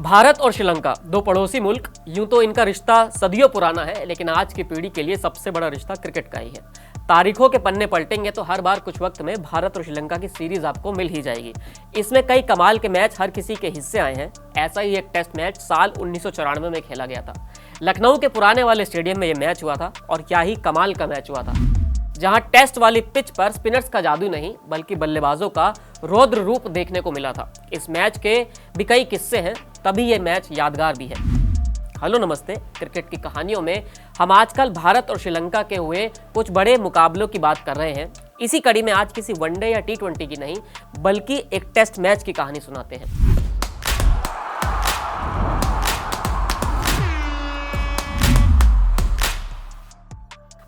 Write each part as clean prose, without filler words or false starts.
भारत और श्रीलंका दो पड़ोसी मुल्क, यूं तो इनका रिश्ता सदियों पुराना है, लेकिन आज की पीढ़ी के लिए सबसे बड़ा रिश्ता क्रिकेट का ही है। तारीखों के पन्ने पलटेंगे तो हर बार कुछ वक्त में भारत और श्रीलंका की सीरीज आपको मिल ही जाएगी। इसमें कई कमाल के मैच हर किसी के हिस्से आए हैं। ऐसा ही एक टेस्ट मैच साल 1994 में खेला गया था। लखनऊ के पुराने वाले स्टेडियम में यह मैच हुआ था और क्या ही कमाल का मैच हुआ था, जहां टेस्ट वाली पिच पर स्पिनर्स का जादू नहीं बल्कि बल्लेबाजों का रौद्र रूप देखने को मिला था। इस मैच के भी कई किस्से हैं, तभी यह मैच यादगार भी है। हेलो नमस्ते, क्रिकेट की कहानियों में हम आजकल भारत और श्रीलंका के हुए कुछ बड़े मुकाबलों की बात कर रहे हैं। इसी कड़ी में आज किसी वनडे या T20 की नहीं बल्कि एक टेस्ट मैच की कहानी सुनाते हैं।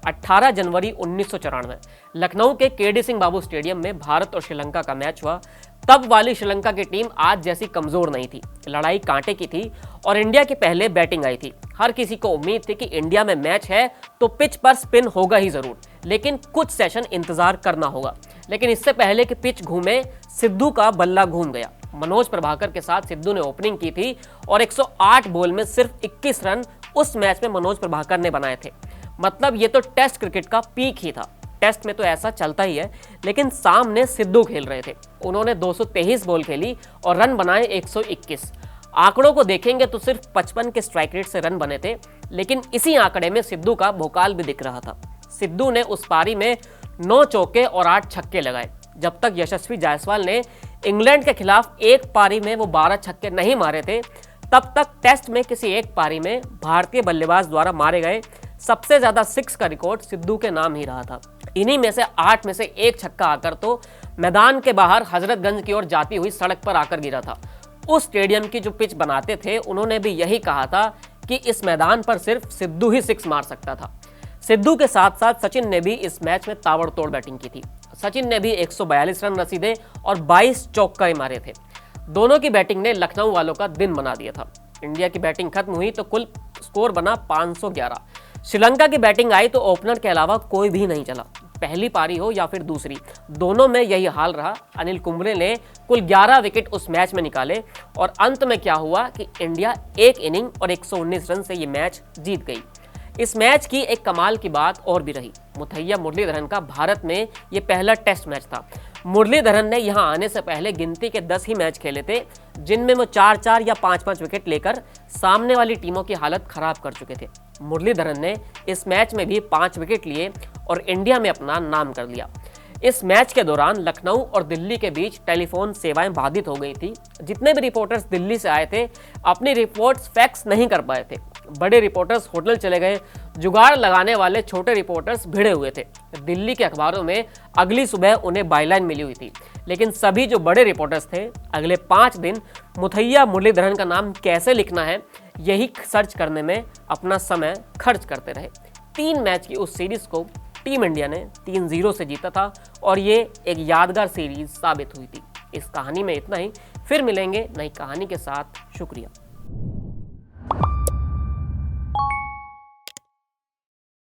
18 जनवरी 1994 लखनऊ के KD सिंह बाबू स्टेडियम में भारत और श्रीलंका का मैच हुआ। तब वाली श्रीलंका की टीम आज जैसी कमजोर नहीं थी, लड़ाई कांटे की थी और इंडिया की पहले बैटिंग आई थी। हर किसी को उम्मीद थी कि इंडिया में मैच है तो पिच पर स्पिन होगा ही जरूर, लेकिन कुछ सेशन इंतजार करना होगा। लेकिन इससे पहले कि पिच घूमे, सिद्धू का बल्ला घूम गया। मनोज प्रभाकर के साथ सिद्धू ने ओपनिंग की थी और 108 बॉल में सिर्फ 21 रन उस मैच में मनोज प्रभाकर ने बनाए थे। मतलब ये तो टेस्ट क्रिकेट का पीक ही था। टेस्ट में तो ऐसा चलता ही है, लेकिन सामने सिद्धू खेल रहे थे। उन्होंने 223 बॉल खेली और रन बनाए 121। आंकड़ों को देखेंगे तो सिर्फ 55 के स्ट्राइक रेट से रन बने थे, लेकिन इसी आंकड़े में सिद्धू का भोकाल भी दिख रहा था। सिद्धू ने उस पारी में 9 चौके और 8 छक्के लगाए। जब तक यशस्वी जायसवाल ने इंग्लैंड के खिलाफ एक पारी में वो 12 छक्के नहीं मारे थे, तब तक टेस्ट में किसी एक पारी में भारतीय बल्लेबाज द्वारा मारे गए सबसे ज्यादा 6 का रिकॉर्ड सिद्धू के नाम ही रहा था। इन्हीं में से 8 में से एक छक्का आकर तो मैदान के बाहर हजरतगंज की ओर जाती हुई सड़क पर आकर गिरा था। उस स्टेडियम की जो पिच बनाते थे उन्होंने भी यही कहा था कि इस मैदान पर सिर्फ सिद्धू ही 6 मार सकता था। सिद्धू के साथ साथ सचिन ने भी इस मैच में ताबड़तोड़ बैटिंग की थी। सचिन ने भी 142 रन रसीदे और 22 चौके मारे थे। दोनों की बैटिंग ने लखनऊ वालों का दिन बना दिया था। इंडिया की बैटिंग खत्म हुई तो कुल स्कोर बना 511। श्रीलंका की बैटिंग आई तो ओपनर के अलावा कोई भी नहीं चला। पहली पारी हो या फिर दूसरी, दोनों में यही हाल रहा। अनिल कुंबले ने कुल 11 विकेट उस मैच में निकाले और अंत में क्या हुआ कि इंडिया एक इनिंग और 119 रन से ये मैच जीत गई। इस मैच की एक कमाल की बात और भी रही। मुथैया मुरलीधरन का भारत में ये पहला टेस्ट मैच था। मुरलीधरन ने यहां आने से पहले गिनती के 10 ही मैच खेले थे, जिनमें वो 4-4 या 5-5 विकेट लेकर सामने वाली टीमों की हालत खराब कर चुके थे। मुरलीधरन ने इस मैच में भी 5 विकेट लिए और इंडिया में अपना नाम कर लिया। इस मैच के दौरान लखनऊ और दिल्ली के बीच टेलीफोन सेवाएं बाधित हो गई थी। जितने भी रिपोर्टर्स दिल्ली से आए थे अपनी रिपोर्ट्स फैक्स नहीं कर पाए थे। बड़े रिपोर्टर्स होटल चले गए, जुगाड़ लगाने वाले छोटे रिपोर्टर्स भिड़े हुए थे। दिल्ली के अखबारों में अगली सुबह उन्हें बाइलाइन मिली हुई थी, लेकिन सभी जो बड़े रिपोर्टर्स थे अगले 5 दिन मुथैया मुरलीधरन का नाम कैसे लिखना है यही सर्च करने में अपना समय खर्च करते रहे। 3 मैच की उस सीरीज को टीम इंडिया ने 3-0 से जीता था और ये एक यादगार सीरीज साबित हुई थी। इस कहानी में इतना ही, फिर मिलेंगे नई कहानी के साथ। शुक्रिया।